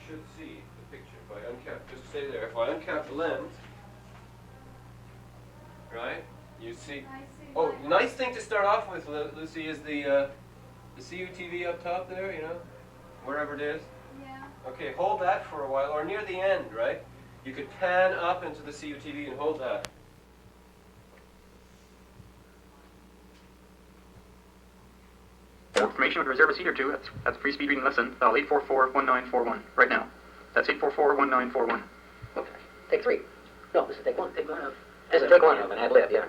should see the picture. If I uncap, just stay there. If I uncap the lens, right, you see. Oh, nice thing to start off with, Lucy, is the CUTV up top there, you know, wherever it is. Yeah. Okay, hold that for a while, or near the end, right? You could pan up into the CUTV and hold that. For information, we reserve a seat or two. That's a free speed reading lesson. Dial 844-1941 right now. That's 844-1941. Okay. Take 3. No, this is take 1. Take 1 of. This is take 1 of an ad lib, yeah.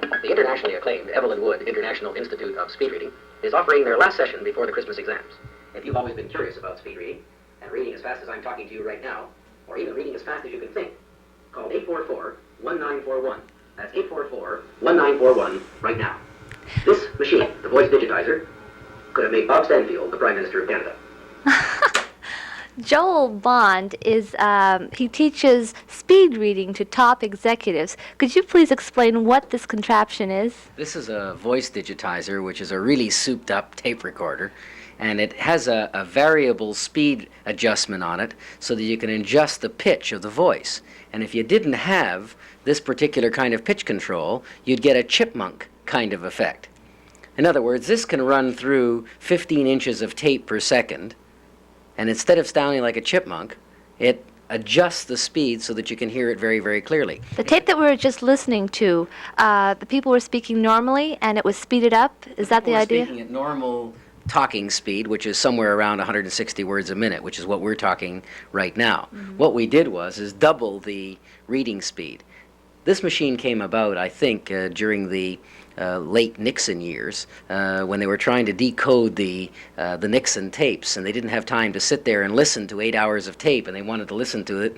The internationally acclaimed Evelyn Wood International Institute of Speed Reading is offering their last session before the Christmas exams. If you've always been curious about speed reading, and reading as fast as I'm talking to you right now, or even reading as fast as you can think, call 844-1941. That's 844-1941 right now. This machine, the voice digitizer, could have made Bob Stanfield the Prime Minister of Canada. Joel Bond is, he teaches speed reading to top executives. Could you please explain what this contraption is? This is a voice digitizer, which is a really souped-up tape recorder, and it has a variable speed adjustment on it so that you can adjust the pitch of the voice. And if you didn't have this particular kind of pitch control, you'd get a chipmunk kind of effect. In other words, this can run through 15 inches of tape per second, and instead of sounding like a chipmunk, it adjusts the speed so that you can hear it very, very clearly. The tape that we were just listening to, the people were speaking normally and it was speeded up? Is that the idea? Speaking at normal talking speed, which is somewhere around 160 words a minute, which is what we're talking right now. Mm-hmm. What we did is double the reading speed. This machine came about, I think, during the late Nixon years, when they were trying to decode the Nixon tapes, and they didn't have time to sit there and listen to 8 hours of tape, and they wanted to listen to it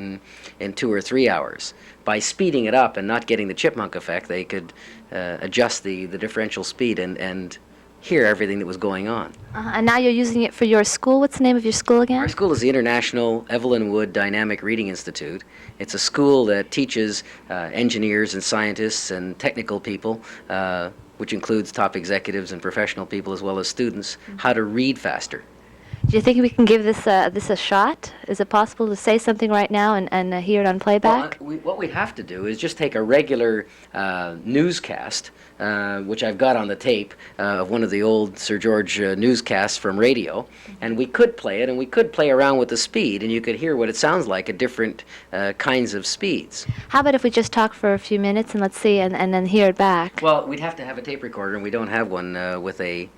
in 2 or 3 hours. By speeding it up and not getting the chipmunk effect, they could adjust the differential speed and hear everything that was going on. And now you're using it for your school. What's the name of your school again? Our school is the International Evelyn Wood Dynamic Reading Institute. It's a school that teaches engineers and scientists and technical people, which includes top executives and professional people as well as students, how to read faster. Do you think we can give this a shot? Is it possible to say something right now and hear it on playback? Well, what we'd have to do is just take a regular newscast, which I've got on the tape of one of the old Sir George newscasts from radio, and we could play it, and we could play around with the speed, and you could hear what it sounds like at different kinds of speeds. How about if we just talk for a few minutes and let's see, and then hear it back? Well, we'd have to have a tape recorder, and we don't have one with a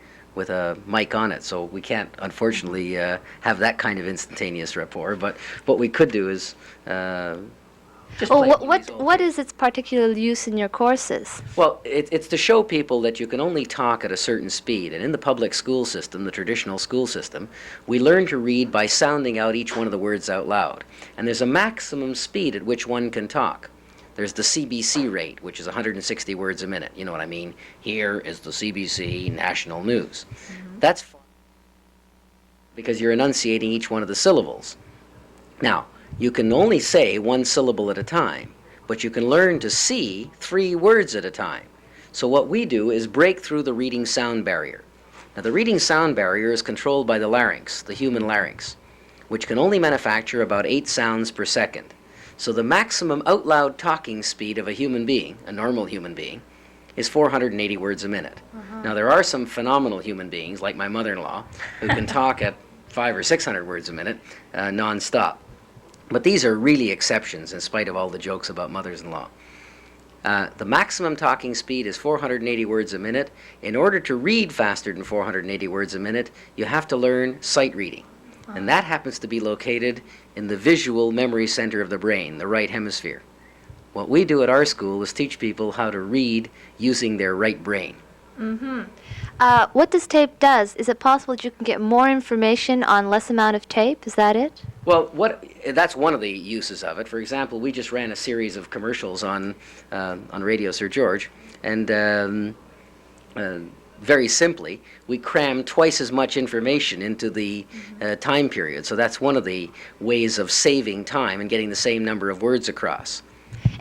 mic on it, so we can't, unfortunately, have that kind of instantaneous rapport. But what we could do is just play what is its particular use in your courses? Well, it's to show people that you can only talk at a certain speed. And in the public school system, the traditional school system, we learn to read by sounding out each one of the words out loud. And there's a maximum speed at which one can talk. There's the CBC rate, which is 160 words a minute. You know what I mean? Here is the CBC National News. Mm-hmm. That's fun because you're enunciating each one of the syllables. Now, you can only say one syllable at a time, but you can learn to see 3 words at a time. So what we do is break through the reading sound barrier. Now, the reading sound barrier is controlled by the larynx, the human larynx, which can only manufacture about 8 sounds per second. So the maximum out loud talking speed of a human being, a normal human being, is 480 words a minute. Uh-huh. Now there are some phenomenal human beings, like my mother-in-law, who can talk at 500 or 600 words a minute non-stop. But these are really exceptions in spite of all the jokes about mothers-in-law. The maximum talking speed is 480 words a minute. In order to read faster than 480 words a minute, you have to learn sight reading. And that happens to be located in the visual memory center of the brain, the right hemisphere. What we do at our school is teach people how to read using their right brain. Mm-hmm. What this tape does, is it possible that you can get more information on less amount of tape? Is that it? Well, that's one of the uses of it. For example, we just ran a series of commercials on Radio Sir George, and very simply, we cram twice as much information into the time period. So that's one of the ways of saving time and getting the same number of words across.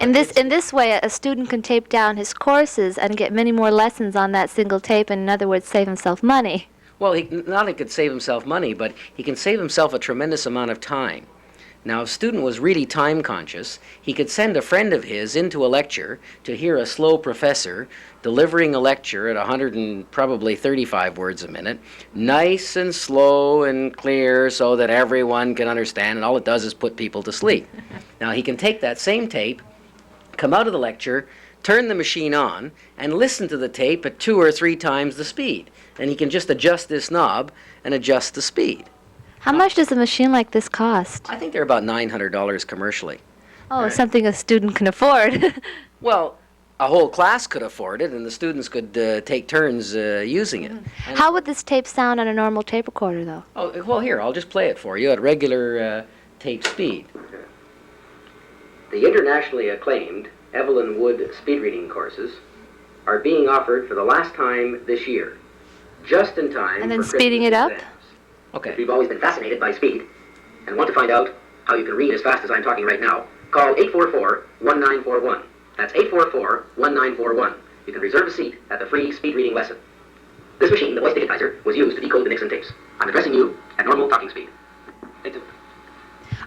In this way, a student can tape down his courses and get many more lessons on that single tape, and in other words, save himself money. Well, he not only could save himself money, but he can save himself a tremendous amount of time. Now, if a student was really time conscious, he could send a friend of his into a lecture to hear a slow professor delivering a lecture at 100 and probably 35 words a minute, nice and slow and clear so that everyone can understand, and all it does is put people to sleep. Now, he can take that same tape, come out of the lecture, turn the machine on, and listen to the tape at 2 or 3 times the speed. And he can just adjust this knob and adjust the speed. How much does a machine like this cost? I think they're about $900 commercially. Oh, something a student can afford. Well, a whole class could afford it, and the students could take turns using it. And How would this tape sound on a normal tape recorder, though? oh, well, here, I'll just play it for you at regular tape speed. The internationally acclaimed Evelyn Wood speed reading courses are being offered for the last time this year, just in time And then for speeding Christmas it up? exams. Okay. If you've always been fascinated by speed and want to find out how you can read as fast as I'm talking right now, call 844-1941. That's 844-1941. You can reserve a seat at the free speed reading lesson. This machine, the voice digitizer, was used to decode the Nixon tapes. I'm addressing you at normal talking speed.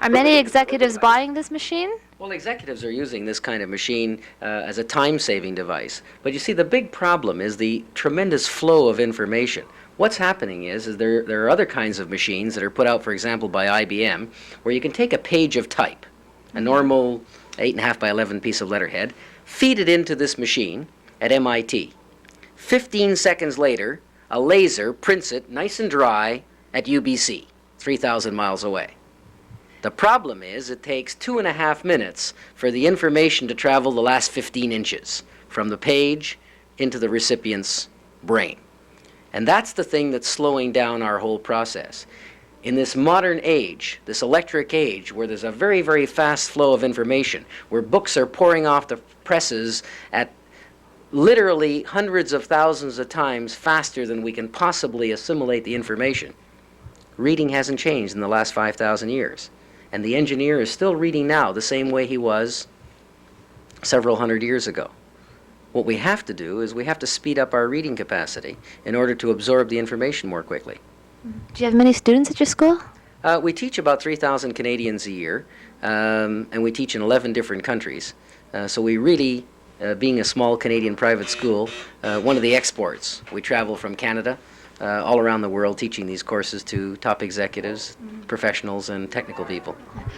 Are many executives buying this machine? Well, executives are using this kind of machine as a time-saving device. But you see, the big problem is the tremendous flow of information. What's happening is there are other kinds of machines that are put out, for example, by IBM, where you can take a page of type, a normal 8.5 by 11 piece of letterhead, feed it into this machine at MIT. 15 seconds later, a laser prints it nice and dry at UBC, 3,000 miles away. The problem is it takes 2.5 minutes for the information to travel the last 15 inches from the page into the recipient's brain. And that's the thing that's slowing down our whole process. In this modern age, this electric age, where there's a very, very fast flow of information, where books are pouring off the presses at literally hundreds of thousands of times faster than we can possibly assimilate the information, reading hasn't changed in the last 5,000 years. And the engineer is still reading now the same way he was several hundred years ago. What we have to do is we have to speed up our reading capacity in order to absorb the information more quickly. Do you have many students at your school? We teach about 3,000 Canadians a year, and we teach in 11 different countries. So we really, being a small Canadian private school, one of the exports. We travel from Canada all around the world teaching these courses to top executives, professionals, and technical people.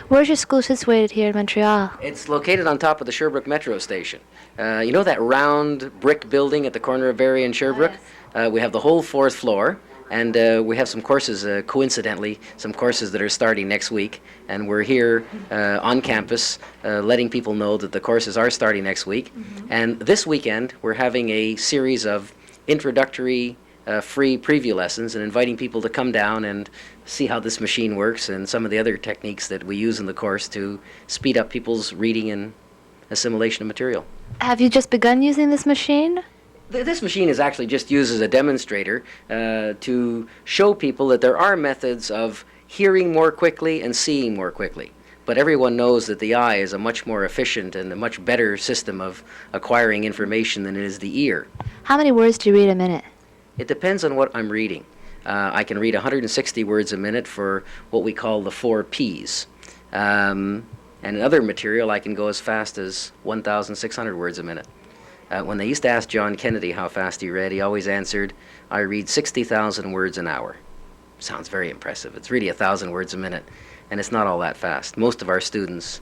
Where's your school situated here in Montreal? It's located on top of the Sherbrooke Metro Station. You know that round brick building at the corner of Barrie and Sherbrooke? We have the whole 4th floor, and we have some courses, coincidentally, some courses that are starting next week, and we're here on campus letting people know that the courses are starting next week. And this weekend, we're having a series of introductory free preview lessons and inviting people to come down and see how this machine works and some of the other techniques that we use in the course to speed up people's reading and assimilation of material. Have you just begun using this machine? This machine is actually just used as a demonstrator to show people that there are methods of hearing more quickly and seeing more quickly. But everyone knows that the eye is a much more efficient and a much better system of acquiring information than it is the ear. How many words do you read a minute? It depends on what I'm reading. I can read 160 words a minute for what we call the 4 Ps. And in other material, I can go as fast as 1,600 words a minute. When they used to ask John Kennedy how fast he read, he always answered, I read 60,000 words an hour. Sounds very impressive. It's really 1,000 words a minute, and it's not all that fast. Most of our students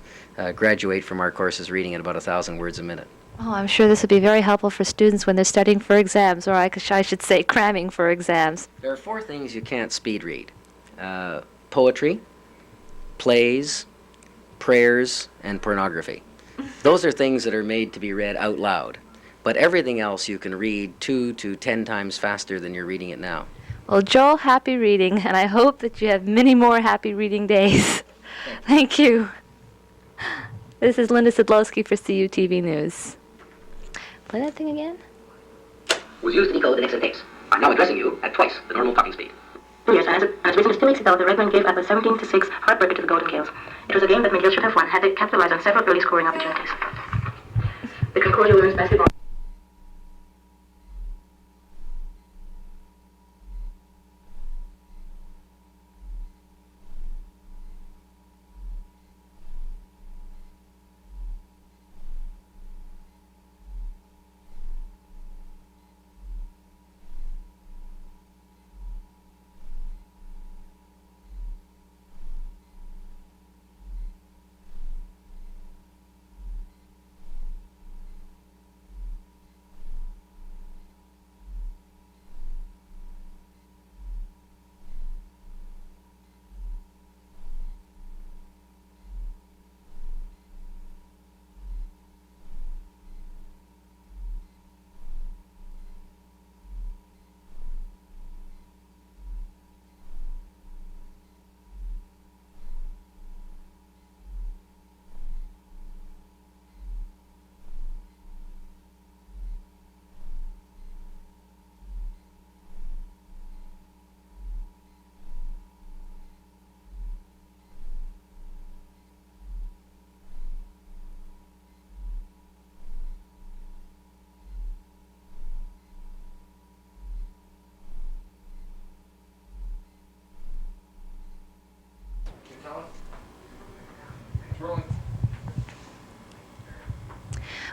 graduate from our courses reading at about 1,000 words a minute. Oh, I'm sure this would be very helpful for students when they're studying for exams, or I should say cramming for exams. There are 4 things you can't speed read. Poetry, plays, prayers, and pornography. Those are things that are made to be read out loud. But everything else you can read 2 to 10 times faster than you're reading it now. Well, Joel, happy reading, and I hope that you have many more happy reading days. Thank you. This is Linda Sadlowski for CUTV News. Play that thing again. Was used to decode the Nixon tapes. I'm now addressing you at twice the normal talking speed. Yes, and as recent as 2 weeks ago, the Red Men gave up a 17-6 heartbreaker to the Golden Gales. It was a game that McGill should have won had they capitalized on several early scoring opportunities. The Concordia women's basketball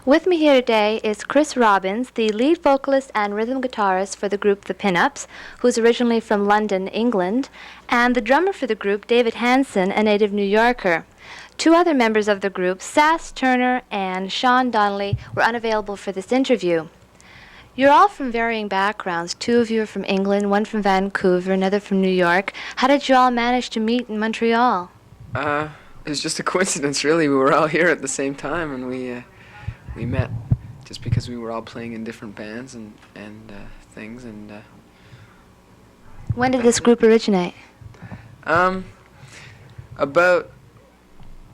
With me here today is Chris Robbins, the lead vocalist and rhythm guitarist for the group The Pinups, who's originally from London, England, and the drummer for the group, David Hansen, a native New Yorker. Two other members of the group, Sass Turner and Sean Donnelly, were unavailable for this interview. You're all from varying backgrounds. Two of you are from England, one from Vancouver, another from New York. How did you all manage to meet in Montreal? It was just a coincidence, really. We were all here at the same time, and we met just because we were all playing in different bands and things. And When did this group originate? about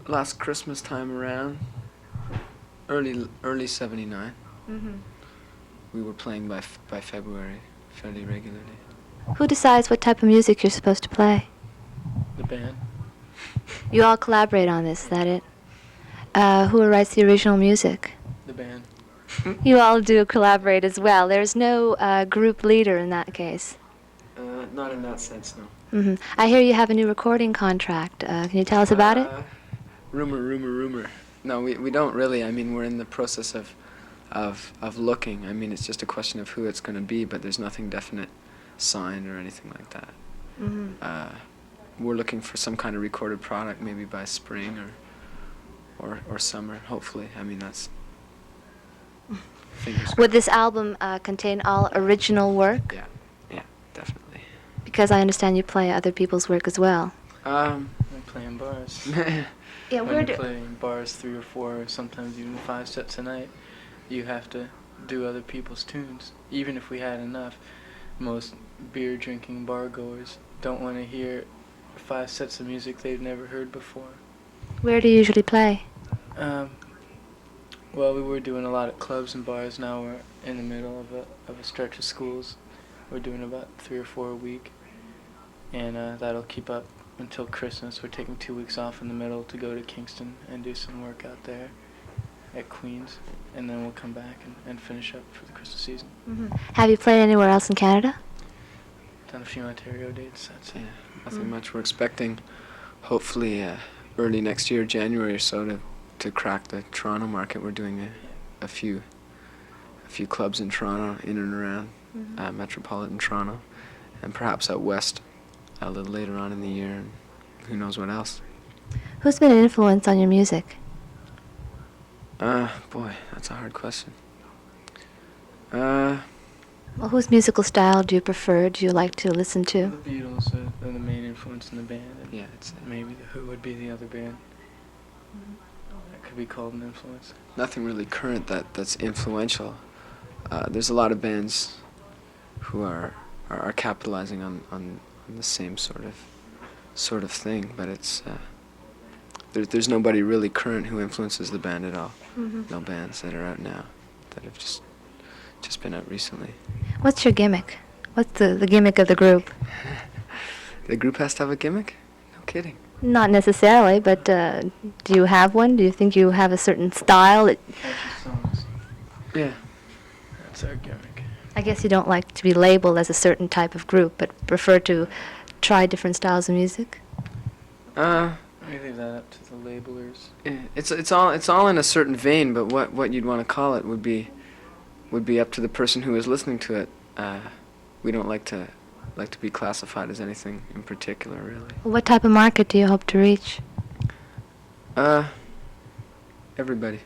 last Christmas time around, early '79. Mm-hmm. We were playing by February fairly regularly. Who decides what type of music you're supposed to play? The band. You all collaborate on this, is that it? Who writes the original music? The band. You all do collaborate as well. There's no group leader in that case. Not in that sense, no. Mm-hmm. I hear you have a new recording contract. Can you tell us about it? Rumor. No, we don't really. I mean, we're in the process of looking. I mean, it's just a question of who it's going to be, but there's nothing definite signed or anything like that. Mm-hmm. We're looking for some kind of recorded product, maybe by spring or summer, hopefully. I mean, that's fingers crossed. Would this album contain all original work? Yeah, definitely. Because I understand you play other people's work as well. I'm playing bars. Yeah, When you're playing bars 3 or 4, or sometimes even 5 sets a night, you have to do other people's tunes. Even if we had enough, most beer drinking bar goers don't want to hear 5 sets of music they've never heard before. Where do you usually play? Well, we were doing a lot at clubs and bars. Now we're in the middle of a stretch of schools. We're doing about 3 or 4 a week, and that'll keep up until Christmas. We're taking 2 weeks off in the middle to go to Kingston and do some work out there at Queens, and then we'll come back and finish up for the Christmas season. Mm-hmm. Have you played anywhere else in Canada? Done a few Ontario dates, that's it. Yeah, nothing much. We're expecting, hopefully, early next year, January or so, to crack the Toronto market. We're doing a few clubs in Toronto, in and around metropolitan Toronto, and perhaps out west a little later on in the year, and who knows what else. Who's been an influence on your music? Boy, that's a hard question. Well, whose musical style do you prefer? Do you like to listen to? The Beatles are the main influence in the band. And Yeah, it's maybe The Who would be the other band. That could be called an influence. nothing really current that's influential. There's a lot of bands who are capitalizing on the same sort of thing, but it's there's nobody really current who influences the band at all. Mm-hmm. No bands that are out now that have just been out recently. What's your gimmick? What's the gimmick of the group? The group has to have a gimmick? No kidding. Not necessarily, but do you have one? Do you think you have a certain style? Catchy songs. Yeah. That's our gimmick. I guess you don't like to be labeled as a certain type of group, but prefer to try different styles of music? We leave that up to the labelers. Yeah, it's all in a certain vein, but what you'd want to call it would be up to the person who is listening to it. We don't like to be classified as anything in particular, really. What type of market do you hope to reach? Everybody.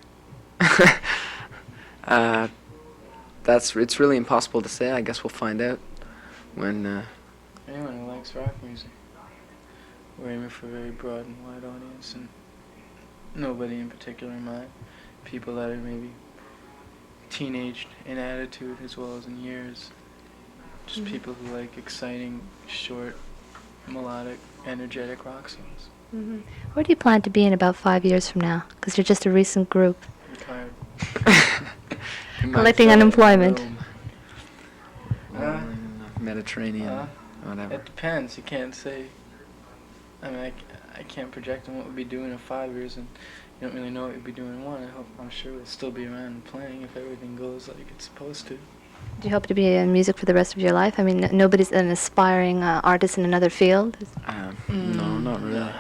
It's really impossible to say. I guess we'll find out when. Anyone who likes rock music. We're aiming for a very broad and wide audience, and nobody in particular in mind. People that are maybe teenaged in attitude as well as in years. Just people who like exciting, short, melodic, energetic rock songs. Mm-hmm. Where do you plan to be in about 5 years from now? Because you're just a recent group. Retired. Collecting unemployment. Mediterranean, whatever. It depends. You can't say. I mean, I can't project on what we'll be doing in 5 years, and you don't really know what you'll be doing in 1. I'm sure we'll still be around and playing if everything goes like it's supposed to. Do you hope to be in music for the rest of your life? I mean, nobody's an aspiring artist in another field? No, not really.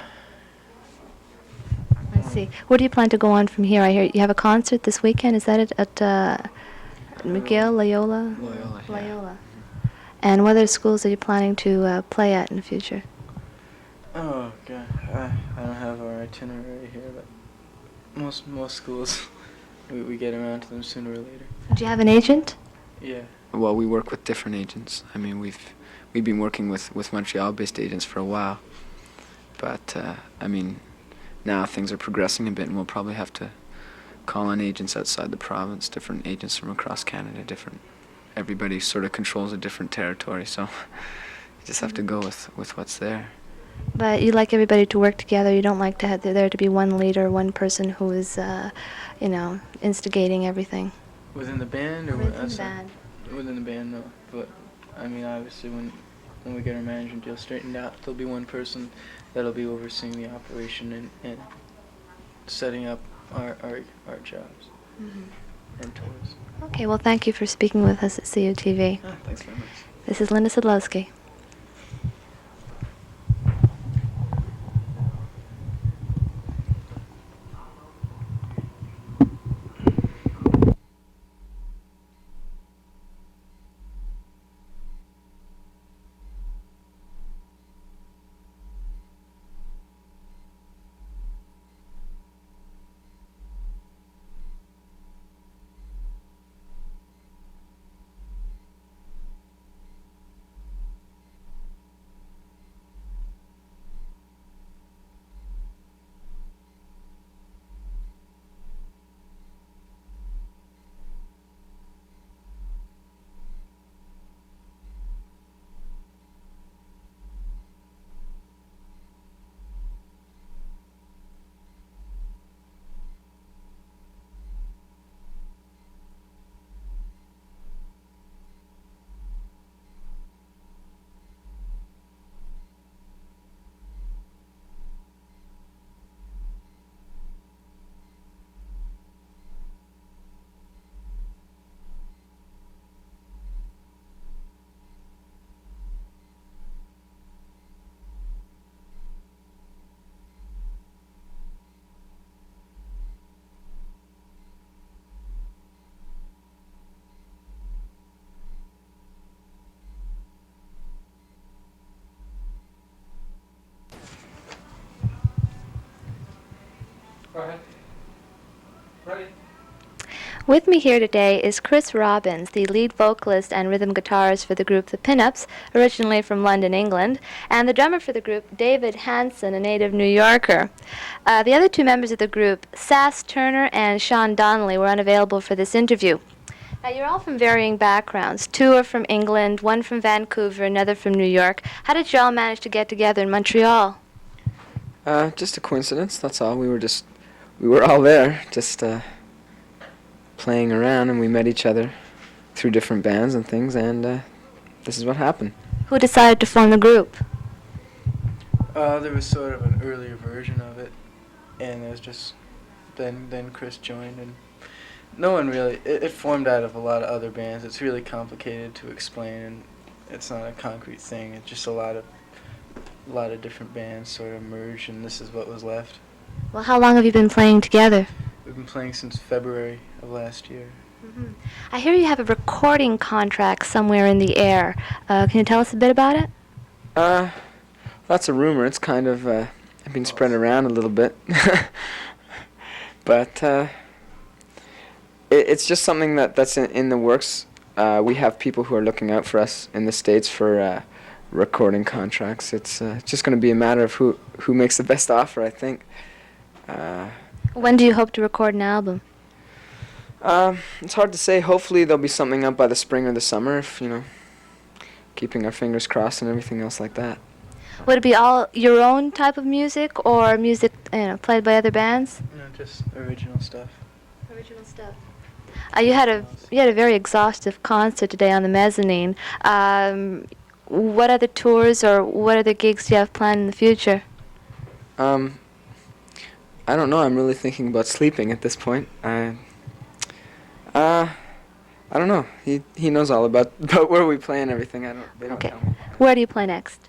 I see. see. Where do you plan to go on from here? I hear you have a concert this weekend. Is that it at McGill, Loyola? Loyola, yeah. Loyola. And what other schools are you planning to play at in the future? Oh god, I don't have our itinerary here, but most schools we get around to them sooner or later. Do you have an agent? Yeah. Well, we work with different agents. I mean, we've been working with Montreal-based agents for a while, but I mean, now things are progressing a bit, and we'll probably have to call on agents outside the province, different agents from across Canada, everybody sort of controls a different territory, so you just have to go with what's there. But you like everybody to work together. You don't like to have there to be one leader, one person who is, instigating everything. Within the band or Within the outside? band. Within the band, no. But I mean, obviously, when we get our management deal straightened out, there'll be one person that'll be overseeing the operation and setting up our jobs and tours. Okay, well, thank you for speaking with us at CUTV. Thanks very much. This is Linda Sadlowski. Go ahead. Ready? With me here today is Chris Robbins, the lead vocalist and rhythm guitarist for the group The Pinups, originally from London, England, and the drummer for the group, David Hansen, a native New Yorker. The other two members of the group, Sass Turner and Sean Donnelly, were unavailable for this interview. Now, you're all from varying backgrounds. Two are from England, one from Vancouver, another from New York. How did you all manage to get together in Montreal? Just a coincidence, that's all. We were all there, just playing around, and we met each other through different bands and things, and this is what happened. Who decided to form the group? There was sort of an earlier version of it, and it was just then Chris joined, and no one really. It formed out of a lot of other bands. It's really complicated to explain, and it's not a concrete thing. It's just a lot of different bands sort of merged, and this is what was left. Well, how long have you been playing together? We've been playing since February of last year. Mm-hmm. I hear you have a recording contract somewhere in the air. Can you tell us a bit about it? That's a rumor. It's kind of been spread around a little bit. But it's just something that's in the works. We have people who are looking out for us in the States for recording contracts. It's just going to be a matter of who makes the best offer, I think. When do you hope to record an album? It's hard to say. Hopefully there'll be something up by the spring or the summer, if, keeping our fingers crossed and everything else like that. Would it be all your own type of music, or music played by other bands? No, just original stuff. Original stuff. You had a very exhaustive concert today on the mezzanine. What other tours or what other gigs do you have planned in the future? I don't know. I'm really thinking about sleeping at this point. I don't know. He knows all about where we play and everything. They don't tell me. Where do you play next?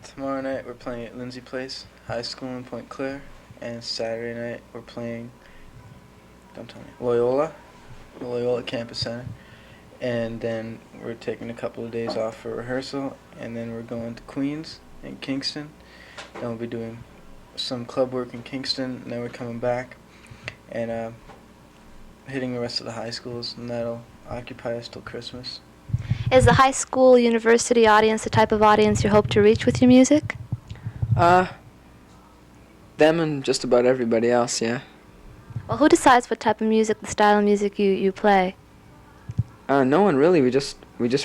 Tomorrow night we're playing at Lindsay Place High School in Pointe Claire, and Saturday night we're playing, don't tell me, Loyola Campus Center. And then we're taking a couple of days off for rehearsal, and then we're going to Queens and Kingston. Then we'll be doing some club work in Kingston, and then we're coming back and hitting the rest of the high schools, and that'll occupy us till Christmas. Is the high school university audience the type of audience you hope to reach with your music? Them and just about everybody else, yeah. Well, who decides what type of music, the style of music you play? No one really. We just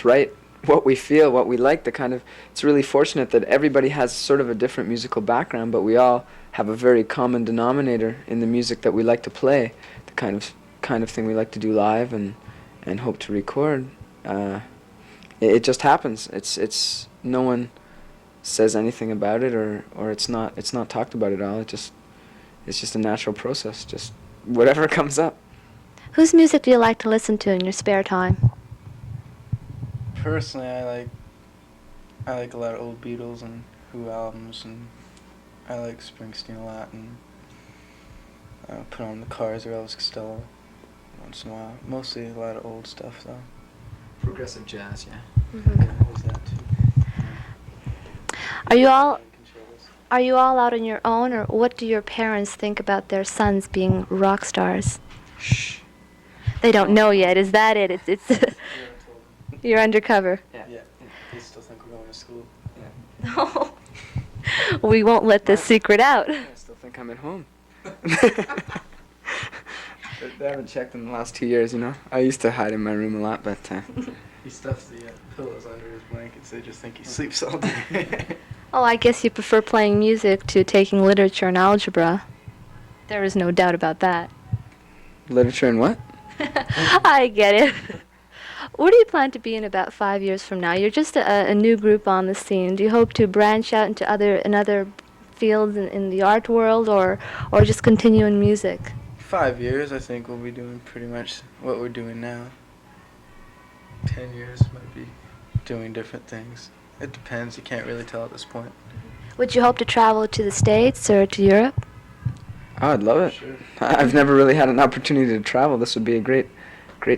write what we feel, what we like. It's really fortunate that everybody has sort of a different musical background, but we all have a very common denominator in the music that we like to play, the kind of thing we like to do live and hope to record. It just happens. It's no one says anything about it, or it's not talked about at all. It's just a natural process. Just whatever comes up. Whose music do you like to listen to in your spare time? Personally, I like a lot of old Beatles and Who albums, and I like Springsteen a lot, and I put on the Cars or Elvis Costello once in a while. Mostly a lot of old stuff though. Progressive jazz, yeah. Mm-hmm. Yeah, there's that too. Are you all out on your own, or what do your parents think about their sons being rock stars? Shh. They don't know yet. Is that it? It's you're undercover. Yeah. They still think we're going to school. No. We won't let this secret out. I still think I'm at home. They haven't checked in the last 2 years, you know. I used to hide in my room a lot, but He stuffs the pillows under his blankets. They just think he sleeps all day. Oh, I guess you prefer playing music to taking literature and algebra. There is no doubt about that. literature and what? I get it. Where do you plan to be in about 5 years from now? You're just a new group on the scene. Do you hope to branch out into other fields in the art world, or just continue in music? 5 years, I think we'll be doing pretty much what we're doing now. 10 years might be doing different things. It depends. You can't really tell at this point. Would you hope to travel to the States or to Europe? Oh, I'd love it. Sure. I've never really had an opportunity to travel. This would be a great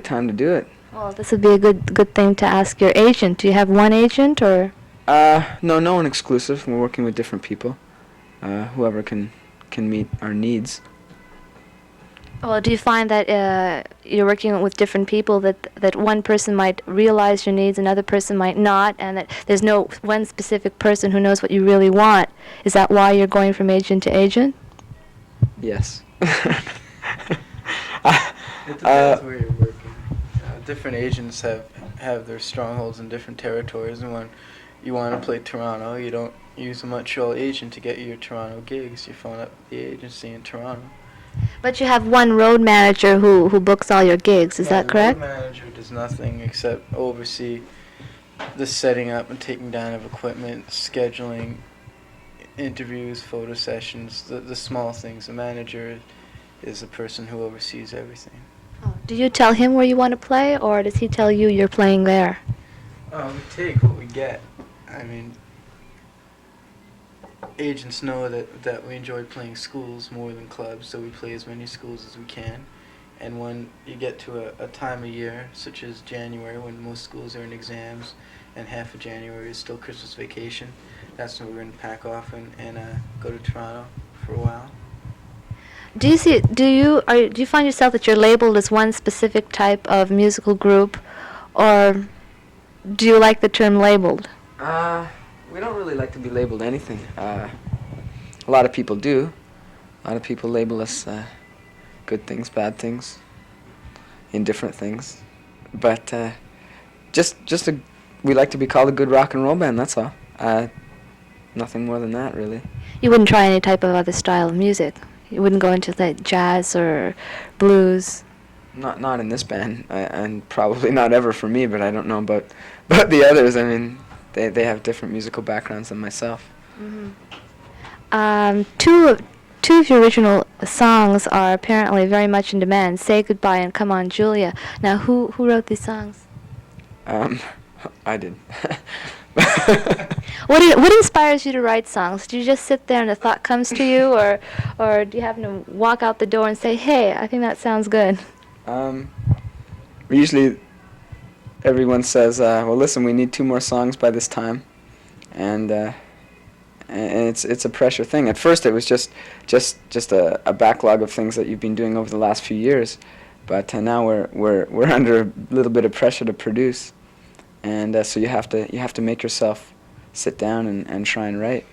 time to do it. Well, this would be a good thing to ask your agent. Do you have one agent, or? No one exclusive. We're working with different people. Whoever can meet our needs. Well, do you find that you're working with different people, that one person might realize your needs, another person might not, and that there's no one specific person who knows what you really want? Is that why you're going from agent to agent? Yes. It depends where you're working. Different agents have their strongholds in different territories, and when you want to play Toronto, you don't use a Montreal agent to get you your Toronto gigs. You phone up the agency in Toronto. But you have one road manager who books all your gigs, is that correct? The road manager does nothing except oversee the setting up and taking down of equipment, scheduling interviews, photo sessions, the small things. The manager is the person who oversees everything. Oh. Do you tell him where you want to play, or does he tell you you're playing there? We take what we get. I mean, agents know that we enjoy playing schools more than clubs, so we play as many schools as we can. And when you get to a time of year, such as January, when most schools are in exams, and half of January is still Christmas vacation, that's when we're going to pack off and go to Toronto for a while. Do you find yourself that you're labeled as one specific type of musical group, or do you like the term labeled? We don't really like to be labeled anything. A lot of people do. A lot of people label us good things, bad things, indifferent things. But we like to be called a good rock and roll band, that's all. Nothing more than that, really. You wouldn't try any type of other style of music? You wouldn't go into like jazz or blues? Not in this band, and probably not ever for me, but I don't know about the others. I mean, they have different musical backgrounds than myself. Mm-hmm. Two of your original songs are apparently very much in demand, Say Goodbye and Come On Julia. Now, who wrote these songs? I did. What inspires you to write songs? Do you just sit there and a thought comes to you, or do you happen to walk out the door and say, "Hey, I think that sounds good"? Usually, everyone says, "Well, listen, we need 2 more songs by this time," and it's a pressure thing. At first, it was just a backlog of things that you've been doing over the last few years, but now we're under a little bit of pressure to produce, and so you have to make yourself sit down and try and write.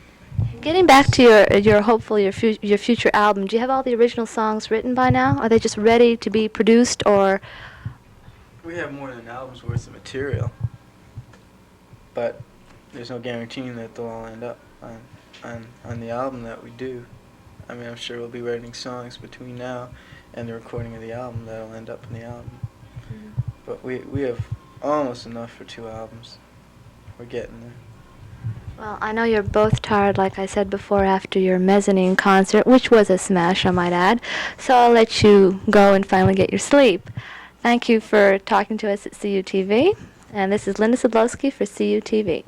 Getting back to your hopefully your future album, do you have all the original songs written by now? Are they just ready to be produced, or? We have more than an album's worth of material, but there's no guaranteeing that they'll all end up on the album that we do. I mean, I'm sure we'll be writing songs between now and the recording of the album that'll end up in the album. Mm-hmm. But we have almost enough for 2 albums. We're getting there. Well, I know you're both tired, like I said before, after your mezzanine concert, which was a smash, I might add. So I'll let you go and finally get your sleep. Thank you for talking to us at CUTV. And this is Linda Sadlowski for CUTV.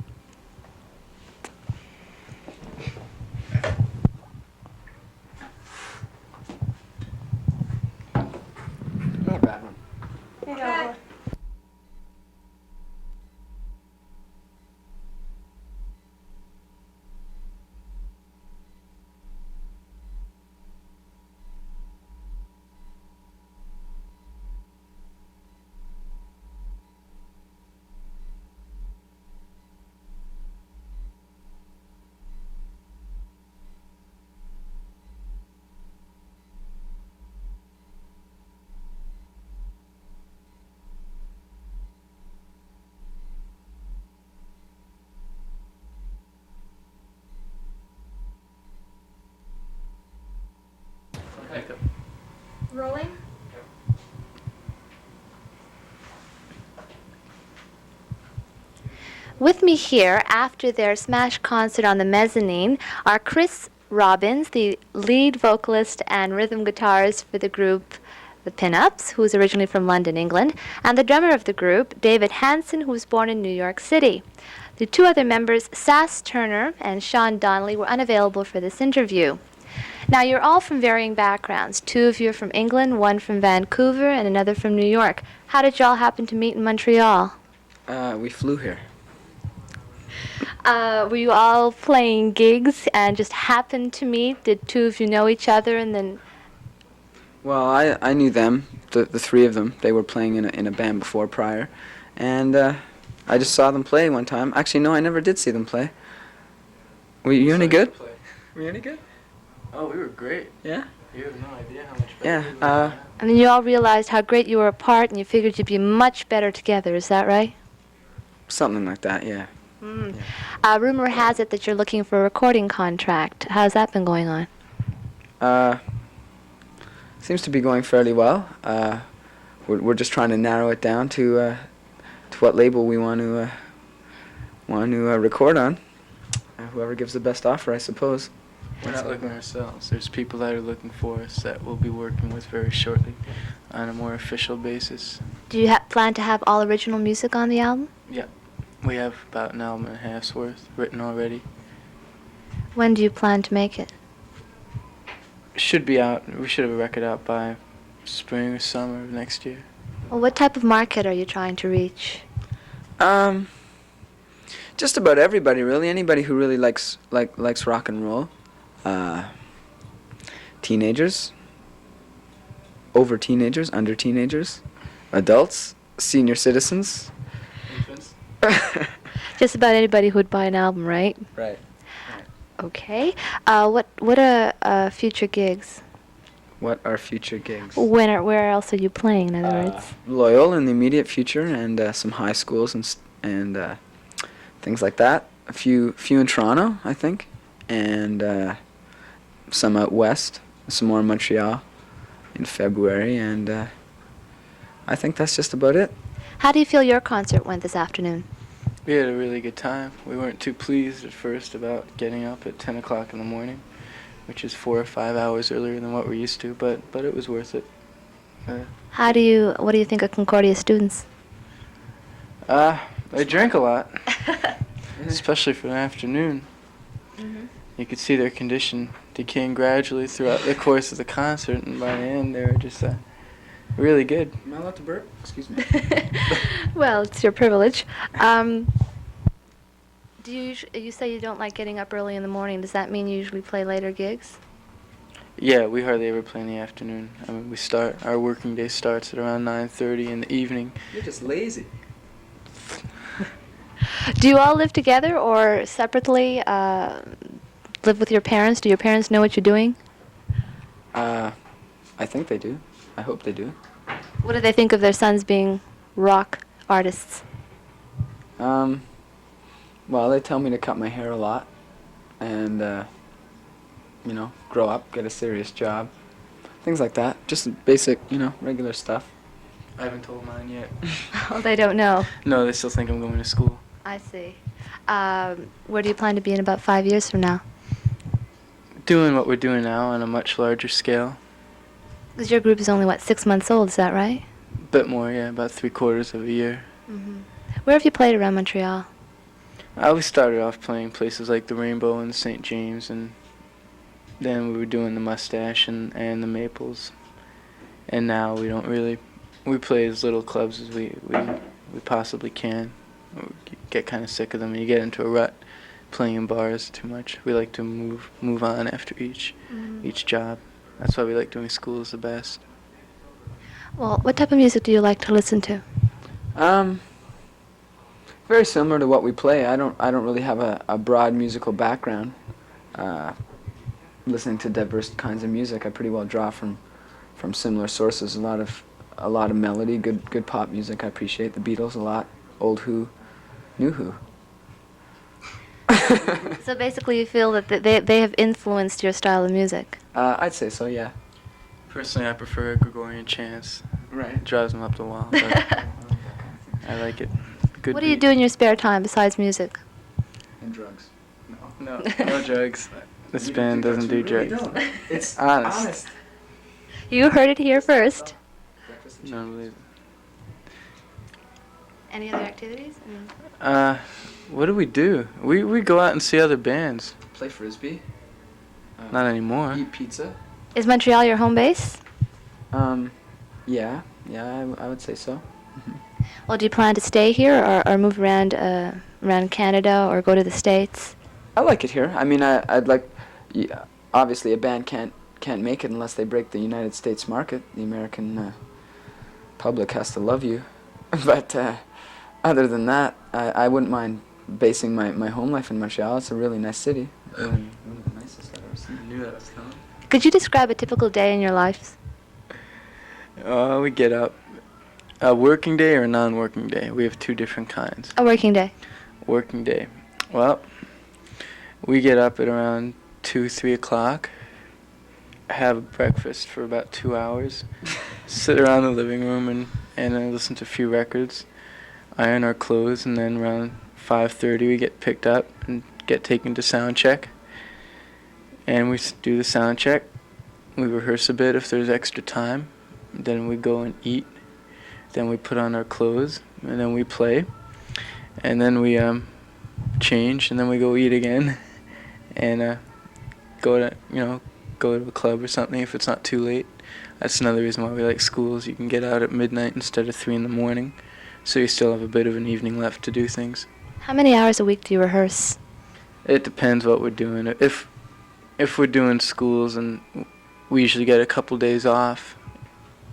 Not a bad one. Okay. Rolling. With me here after their smash concert on the mezzanine are Chris Robbins, the lead vocalist and rhythm guitarist for the group The Pin-Ups, who is originally from London, England, and the drummer of the group, David Hansen, who was born in New York City. The 2 other members, Sass Turner and Sean Donnelly, were unavailable for this interview. Now, you're all from varying backgrounds. 2 of you are from England, 1 from Vancouver, and another from New York. How did you all happen to meet in Montreal? We flew here. Were you all playing gigs and just happened to meet? Did 2 of you know each other and then? Well, I knew them, the 3 of them. They were playing in a band before prior, and I just saw them play one time. Actually, no, I never did see them play. Were you any good? Were you any good? Oh, we were great. Yeah? You have no idea how much better Yeah, we were. And then you all realized how great you were apart and you figured you'd be much better together. Is that right? Something like that, yeah. Mm. Rumor has it that you're looking for a recording contract. How's that been going on? Seems to be going fairly well. We're just trying to narrow it down to what label we want to record on. Whoever gives the best offer, I suppose. We're not looking ourselves. There's people that are looking for us that we'll be working with very shortly on a more official basis. Do you plan to have all original music on the album? Yeah. We have about an album and a half's worth written already. When do you plan to make it? Should be out. We should have a record out by spring or summer of next year. Well, what type of market are you trying to reach? Just about everybody, really. Anybody who really likes rock and roll. Teenagers, over teenagers, under teenagers, adults, senior citizens. Infants. Just about anybody who would buy an album, right? Right. Okay. What are future gigs? What are future gigs? Where else are you playing? In other words, Loyal in the immediate future, and some high schools and things like that. A few in Toronto, I think, and some out west, some more in Montreal in February, and I think that's just about it. how do you feel your concert went this afternoon? We had a really good time. We weren't too pleased at first about getting up at 10 o'clock in the morning, which is 4 or 5 hours earlier than what we're used to, but it was worth it. What do you think of Concordia students? They drink a lot. especially for the afternoon. You could see their condition decaying gradually throughout the course of the concert, and by the end they were just really good. Am I allowed to burp? Excuse me. Well, it's your privilege. Do you say you don't like getting up early in the morning? Does that mean you usually play later gigs? Yeah, we hardly ever play in the afternoon. I mean, our working day starts at around 9:30 in the evening. You're just lazy. Do you all live together or separately? Live with your parents? Do your parents know what you're doing? I think they do. I hope they do. What do they think of their sons being rock artists? Well, they tell me to cut my hair a lot and, grow up, get a serious job. Things like that. Just basic, regular stuff. I haven't told mine yet. Oh, they don't know. No, they still think I'm going to school. I see. Where do you plan to be in about 5 years from now? Doing what we're doing now on a much larger scale. Because your group is only, 6 months old, is that right? Bit more, yeah, about 3/4 of a year. Where have you played around Montreal? We started off playing places like the Rainbow and St. James, and then we were doing the Mustache and the Maples. And now we play as little clubs as we possibly can. We get kind of sick of them. You get into a rut playing in bars too much. We like to move on after each job. That's why we like doing schools the best. Well, what type of music do you like to listen to? Very similar to what we play. I don't really have a broad musical background. Listening to diverse kinds of music, I pretty well draw from similar sources. A lot of melody, good pop music. I appreciate the Beatles a lot. Old Who, New Who. So basically you feel that they have influenced your style of music? I'd say so, yeah. Personally, I prefer Gregorian chants. Right. It drives them up the wall, but I like it. Good What do you beat. do in your spare time besides music? And drugs. No drugs. This band doesn't do drugs. It's honest. You heard it here first. No, believe it. Any other activities? What do? We go out and see other bands. Play frisbee. Not anymore. Eat pizza. Is Montreal your home base? Yeah, I would say so. Well, do you plan to stay here or move around Canada or go to the States? I like it here. I mean, I'd like. Yeah, obviously, a band can't make it unless they break the United States market. The American public has to love you. But other than that, I wouldn't mind basing my home life in Montreal. It's a really nice city. One of the nicest I've ever seen. I knew that was coming. Could you describe a typical day in your life? We get up. A working day or a non-working day? We have two different kinds. A working day. Working day. Well, we get up at around 2-3 o'clock, have breakfast for about 2 hours, sit around the living room and listen to a few records, iron our clothes, and then around 5:30 we get picked up and get taken to sound check. And we do the sound check. We rehearse a bit if there's extra time. Then we go and eat. Then we put on our clothes, and then we play, and then we change, and then we go eat again, and go to a club or something if it's not too late. That's another reason why we like schools. You can get out at midnight instead of 3 in the morning, so you still have a bit of an evening left to do things. How many hours a week do you rehearse? It depends what we're doing. If we're doing schools, and we usually get a couple days off,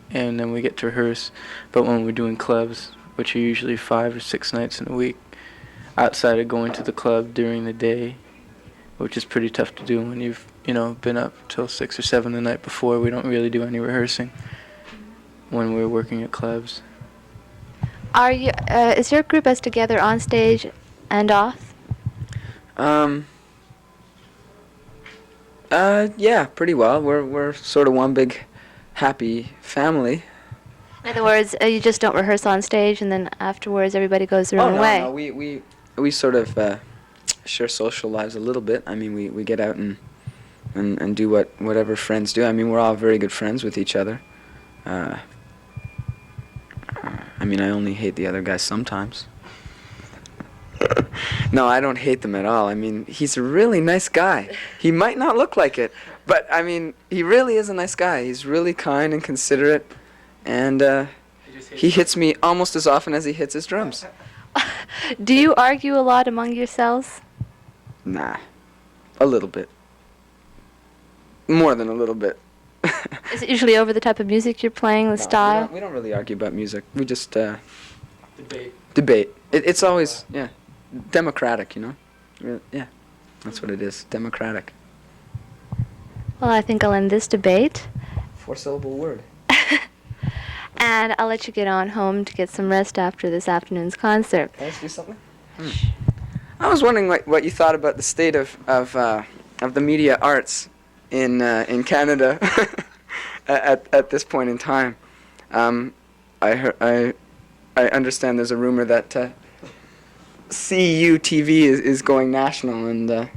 and then we get to rehearse. But when we're doing clubs, which are usually 5 or 6 nights in a week, outside of going to the club during the day, which is pretty tough to do when you've been up till 6 or 7 the night before, we don't really do any rehearsing when we're working at clubs. Is your group as together on stage and off? Yeah, pretty well. We're sort of one big happy family. In other words, you just don't rehearse on stage, and then afterwards everybody goes their own way. No, we sort of share social lives a little bit. I mean, we get out and do whatever friends do. I mean, we're all very good friends with each other. I mean, I only hate the other guy sometimes. No, I don't hate them at all. I mean, he's a really nice guy. He might not look like it, but I mean, he really is a nice guy. He's really kind and considerate, and he hits me almost as often as he hits his drums. Do you argue a lot among yourselves? Nah, a little bit. More than a little bit. Is it usually over the type of music you're playing, the No, style? we don't really argue about music. We just Debate. debate. It's always, yeah, democratic, you know? Yeah, that's what it is, democratic. Well, I think I'll end this debate. 4-syllable word. And I'll let you get on home to get some rest after this afternoon's concert. Can I ask you something? I was wondering what you thought about the state of the media arts in Canada at this point in time. I understand there's a rumor that CUTV is going national, and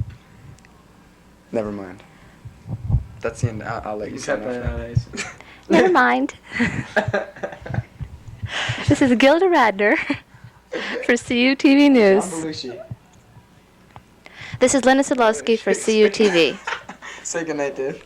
never mind. That's the end. I'll let you sign off now. Never mind. This is Gilda Radner for CUTV News. This is Linda Sadlowski for CUTV. Say goodnight, Dave.